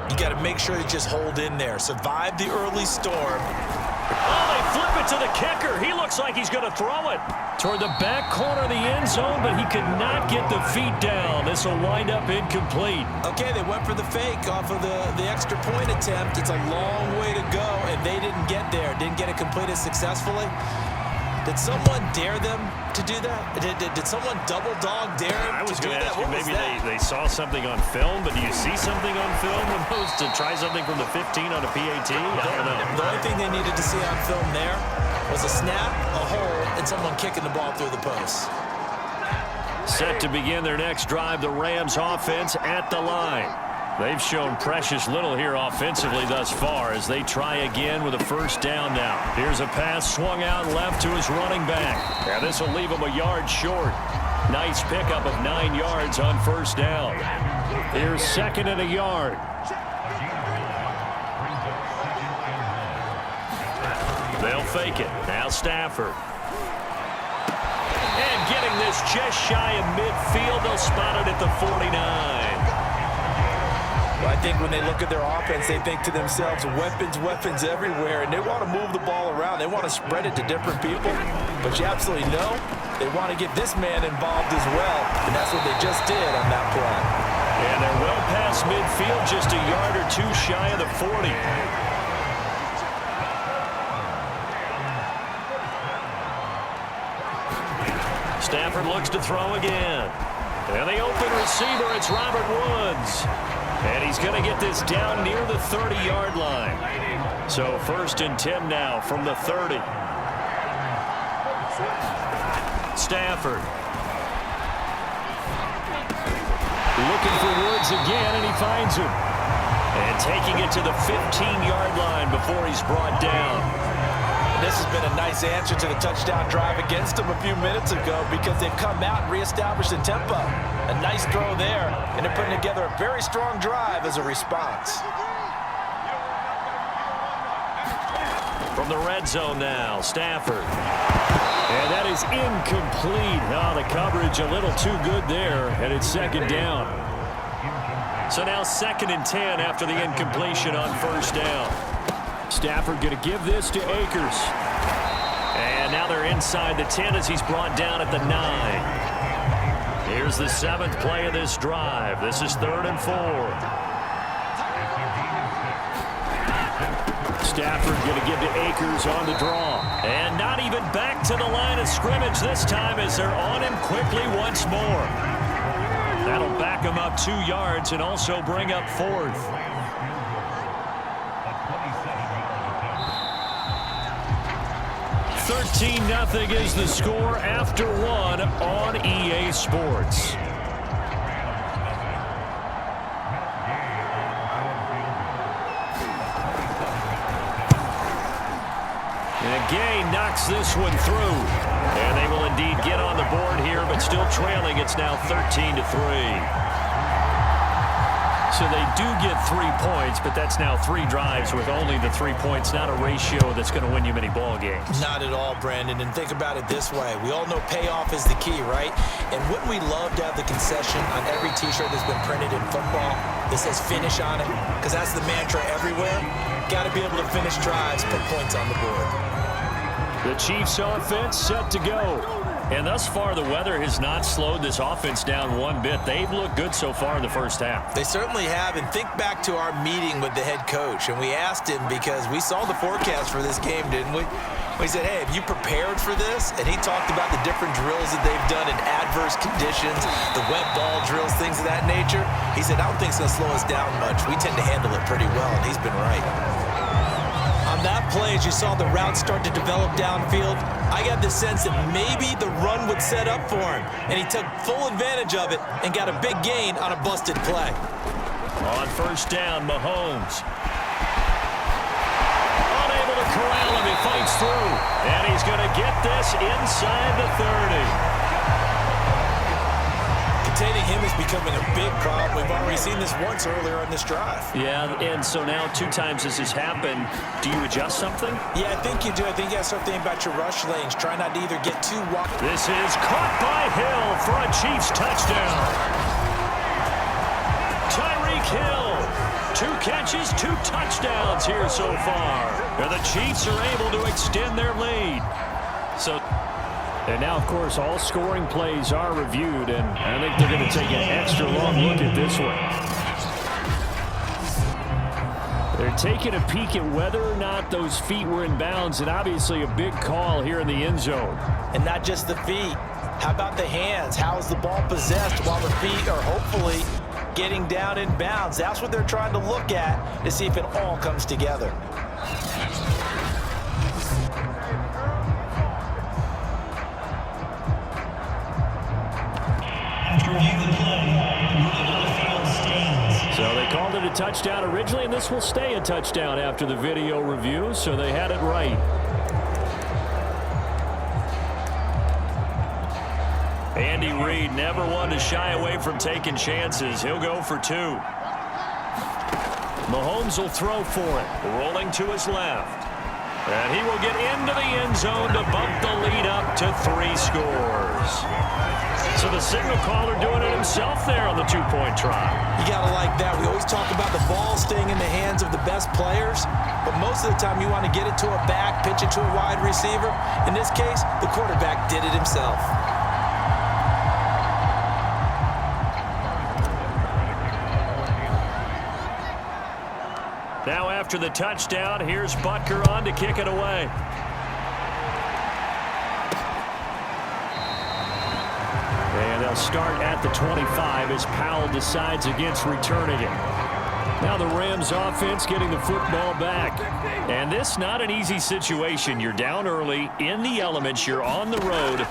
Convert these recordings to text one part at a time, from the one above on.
You got to make sure you just hold in there. Survive the early storm. Oh, they flip it to the kicker. He looks like he's going to throw it toward the back corner of the end zone, but he could not get the feet down. This will wind up incomplete. Okay, they went for the fake off of the extra point attempt. It's a long way to go, and they didn't get there. Didn't get it completed successfully. Did someone dare them to do that? Did someone double dog dare I was to do going to that? ask you, maybe they saw something on film, but do you see something on film opposed to try something from the 15 on a PAT? I don't know. The only thing they needed to see on film there was a snap, a hole, and someone kicking the ball through the post. Set to begin their next drive, the Rams offense at the line. They've shown precious little here offensively thus far as they try again with a first down now. Here's a pass swung out left to his running back. Yeah, this will leave him a yard short. Nice pickup of 9 yards on first down. Here's second and a yard. They'll fake it. Now Stafford. And getting this just shy of midfield. They'll spot it at the 49. Well, I think when they look at their offense, they think to themselves, weapons everywhere, and they want to move the ball around. They want to spread it to different people, but you absolutely know they want to get this man involved as well, and that's what they just did on that play. And they're well past midfield, just a yard or two shy of the 40. Stafford looks to throw again. And the open receiver, it's Robert Woods. And he's going to get this down near the 30-yard line. So first and 10 now from the 30. Stafford. Looking for Woods again, and he finds him. And taking it to the 15-yard line before he's brought down. This has been a nice answer to the touchdown drive against them a few minutes ago because they've come out and reestablished the tempo. A nice throw there, and they're putting together a very strong drive as a response. From the red zone now, Stafford. And that is incomplete. Oh, the coverage a little too good there, and it's second down. So now second and 10 after the incompletion on first down. Stafford going to give this to Akers. And now they're inside the 10 as he's brought down at the 9. Here's the 7th play of this drive. This is 3rd and 4. Stafford going to give to Akers on the draw. And not even back to the line of scrimmage this time as they're on him quickly once more. That'll back him up 2 yards and also bring up 4th. 13-0 is the score after 1 on EA Sports. And Gay knocks this one through. And they will indeed get on the board here, but still trailing. It's now 13-3. So they do get 3 points, but that's now 3 drives with only the 3 points. Not a ratio that's going to win you many ball games. Not at all, Brandon. And think about it this way. We all know payoff is the key, right? And wouldn't we love to have the concession on every T-shirt that's been printed in football that says finish on it? Because that's the mantra everywhere. Got to be able to finish drives, put points on the board. The Chiefs offense set to go. And thus far, the weather has not slowed this offense down one bit. They've looked good so far in the first half. They certainly have. And think back to our meeting with the head coach. And we asked him because we saw the forecast for this game, didn't we? We said, hey, have you prepared for this? And he talked about the different drills that they've done in adverse conditions, the wet ball drills, things of that nature. He said, I don't think it's going to slow us down much. We tend to handle it pretty well, and he's been right. On that play, as you saw the route start to develop downfield, I got the sense that maybe the run would set up for him, and he took full advantage of it and got a big gain on a busted play. On first down, Mahomes. Unable to corral him, he fights through, and he's going to get this inside the 30. Containing him is becoming a big problem. We've already seen this once earlier on this drive. Yeah, and so now 2 times this has happened. Do you adjust something? Yeah, I think you do. I think you got to start thinking about your rush lanes. Try not to either get too wide. This is caught by Hill for a Chiefs touchdown. Tyreek Hill 2 catches, 2 touchdowns here so far. And the Chiefs are able to extend their lead. And now, of course, all scoring plays are reviewed, and I think they're going to take an extra long look at this one. They're taking a peek at whether or not those feet were in bounds, and obviously a big call here in the end zone. And not just the feet. How about the hands? How is the ball possessed while the feet are hopefully getting down in bounds? That's what they're trying to look at to see if it all comes together. So they called it a touchdown originally, and this will stay a touchdown after the video review, so they had it right. Andy Reid never one to shy away from taking chances. He'll go for 2. Mahomes will throw for it, rolling to his left. And he will get into the end zone to bump the lead up to 3 scores. So the signal caller doing it himself there on the 2-point try. You got to like that. We always talk about the ball staying in the hands of the best players, but most of the time you want to get it to a back, pitch it to a wide receiver. In this case, the quarterback did it himself. Now after the touchdown, here's Butker on to kick it away. And they'll start at the 25 as Powell decides against returning it. Now the Rams offense getting the football back. And this not an easy situation. You're down early, in the elements, you're on the road.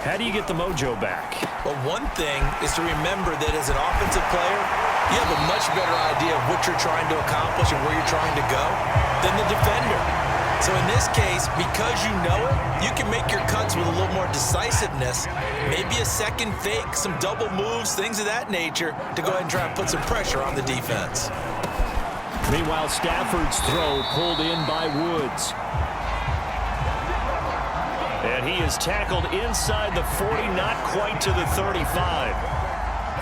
How do you get the mojo back? Well, one thing is to remember that as an offensive player, you have a much better idea of what you're trying to accomplish and where you're trying to go than the defender. So in this case, because you know it, you can make your cuts with a little more decisiveness, maybe a second fake, some double moves, things of that nature, to go ahead and try and put some pressure on the defense. Meanwhile, Stafford's throw pulled in by Woods. And he is tackled inside the 40, not quite to the 35.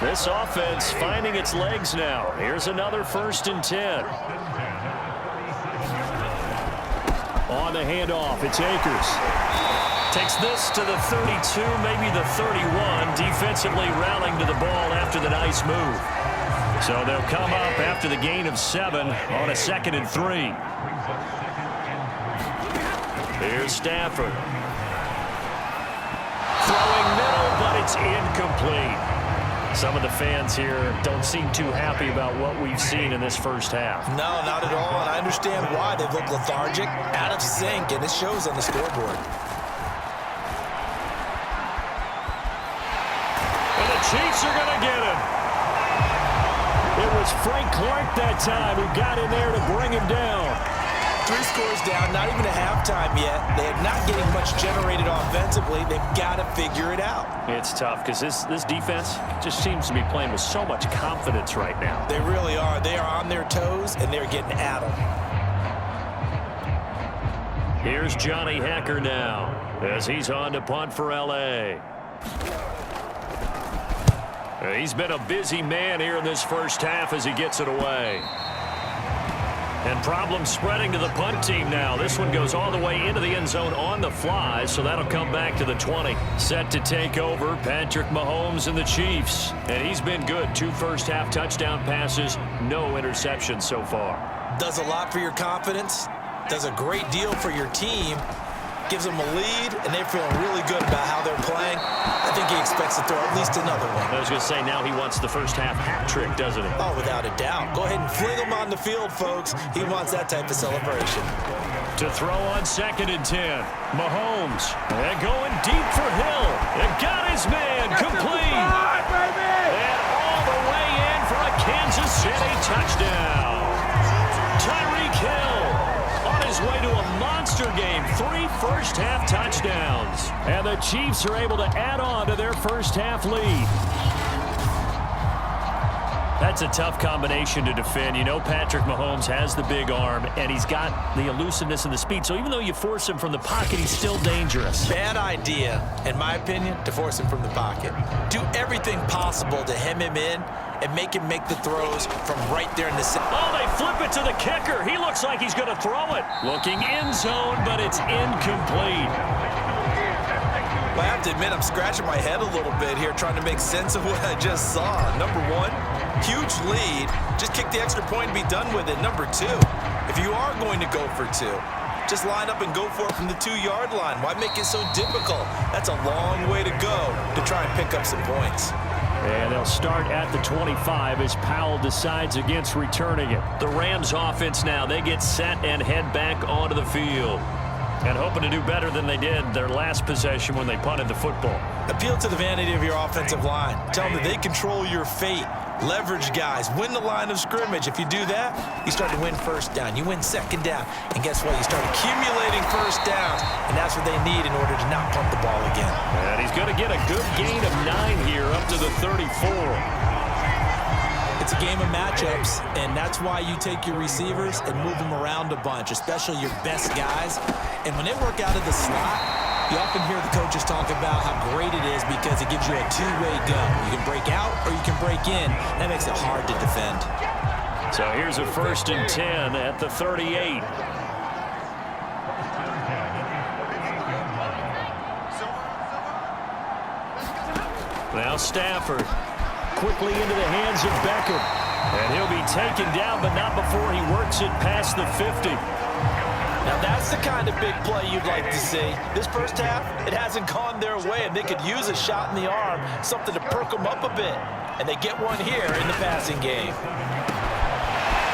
This offense finding its legs now. Here's another 1st and 10. On the handoff, it's Akers. Takes this to the 32, maybe the 31. Defensively rallying to the ball after the nice move. So they'll come up after the gain of 7 on a 2nd and 3. Here's Stafford. Throwing middle, but it's incomplete. Some of the fans here don't seem too happy about what we've seen in this first half. No, not at all, and I understand why. They look lethargic, out of sync, and it shows on the scoreboard. And the Chiefs are going to get him. It was Frank Clark that time who got in there to bring him down. 3 scores down, not even a halftime yet. They are not getting much generated offensively. They've got to figure it out. It's tough because this defense just seems to be playing with so much confidence right now. They really are. They are on their toes, and they're getting at them. Here's Johnny Hecker now as he's on to punt for L.A. He's been a busy man here in this first half as he gets it away. And problems spreading to the punt team now. This one goes all the way into the end zone on the fly, so that'll come back to the 20. Set to take over, Patrick Mahomes and the Chiefs. And he's been good. 2 first-half touchdown passes, no interceptions so far. Does a lot for your confidence, does a great deal for your team, gives them a lead, and they're feeling really good about how they're playing. I think he expects to throw at least another one. I was going to say, now he wants the first-half hat trick, doesn't he? Oh, without a doubt. Go ahead and fling him on the field, folks. He wants that type of celebration. To throw on 2nd and 10. Mahomes. And going deep for Hill. And got his man complete. And all the way in for a Kansas City touchdown. Tyreek Hill on his way to a monster game. 3 first-half touchdowns. And the Chiefs are able to add on to their first-half lead. That's a tough combination to defend. You know Patrick Mahomes has the big arm, and he's got the elusiveness and the speed. So even though you force him from the pocket, he's still dangerous. Bad idea, in my opinion, to force him from the pocket. Do everything possible to hem him in and make him make the throws from right there in the center. Oh, they flip it to the kicker. He looks like he's going to throw it. Looking end zone, but it's incomplete. I have to admit, I'm scratching my head a little bit here trying to make sense of what I just saw. Number one, huge lead. Just kick the extra point and be done with it. Number two, if you are going to go for two, just line up and go for it from the 2-yard line. Why make it so difficult? That's a long way to go to try and pick up some points. And they'll start at the 25 as Powell decides against returning it. The Rams offense now, they get set and head back onto the field. And hoping to do better than they did their last possession when they punted the football. Appeal to the vanity of your offensive line. Tell them that they control your fate. Leverage guys. Win the line of scrimmage. If you do that, you start to win first down. You win second down. And guess what? You start accumulating first downs. And that's what they need in order to not punt the ball again. And he's going to get a good gain of 9 here up to the 34. It's a game of matchups, and that's why you take your receivers and move them around a bunch, especially your best guys. And when they work out of the slot, you often hear the coaches talk about how great it is because it gives you a two-way go. You can break out or you can break in. That makes it hard to defend. So here's a 1st and 10 at the 38. Now Stafford. Quickly into the hands of Beckham. And he'll be taken down, but not before he works it past the 50. Now that's the kind of big play you'd like to see. This first half, it hasn't gone their way, and they could use a shot in the arm, something to perk them up a bit. And they get one here in the passing game.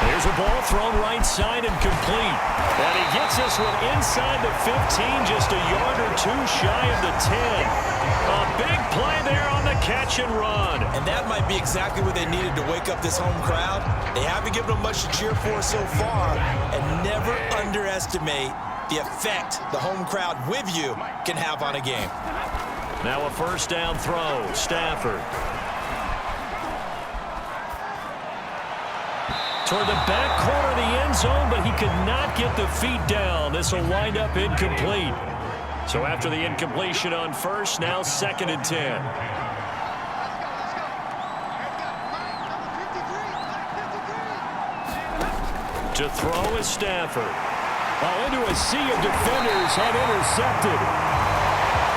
There's a ball thrown right side and complete. And he gets this one inside the 15, just a yard or two shy of the 10. A big play there on the catch and run. And that might be exactly what they needed to wake up this home crowd. They haven't given them much to cheer for so far. And never underestimate the effect the home crowd with you can have on a game. Now a 1st down throw. Stafford. Toward the back corner of the end zone, but he could not get the feet down. This will wind up incomplete. So after the incompletion on 1st, now 2nd and 10. To throw is Stafford. Into a sea of defenders and intercepted.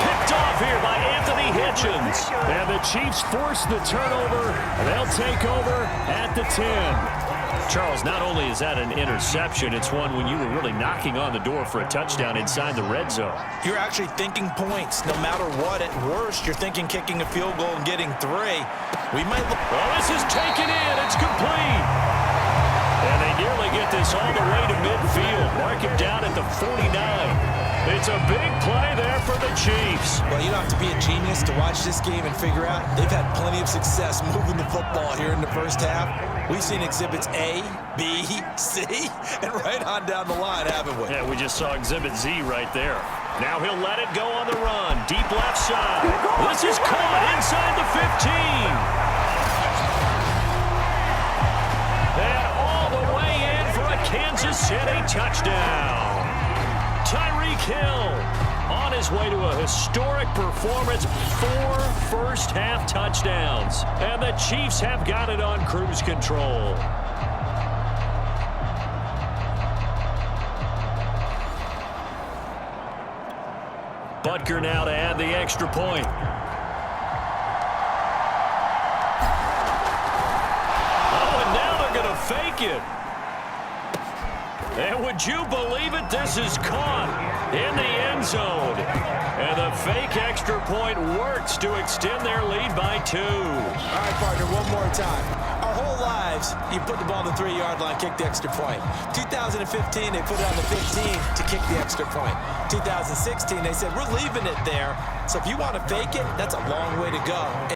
Picked off here by Anthony Hitchens. And the Chiefs force the turnover. They'll take over at the 10. Charles, not only is that an interception, it's one when you were really knocking on the door for a touchdown inside the red zone. You're actually thinking points no matter what. At worst, you're thinking kicking a field goal and getting 3. We might look. Well, this is taken in. It's complete. And they nearly get this all the way to midfield. Mark it down at the 49. It's a big play there for the Chiefs. Well, you don't have to be a genius to watch this game and figure out they've had plenty of success moving the football here in the first half. We've seen exhibits A, B, C, and right on down the line, haven't we? Yeah, we just saw exhibit Z right there. Now he'll let it go on the run. Deep left side. This is caught inside the 15. And all the way in for a Kansas City touchdown. Tyreek Hill on his way to a historic performance. 4 first-half touchdowns. And the Chiefs have got it on cruise control. Butker now to add the extra point. Oh, and now they're going to fake it. And would you believe it? This is caught in the end zone. And the fake extra point works to extend their lead by 2. All right, partner, one more time. Our whole lives, you put the ball on the 3-yard line, kick the extra point. 2015, they put it on the 15 to kick the extra point. 2016, they said, we're leaving it there. So if you want to fake it, that's a long way to go.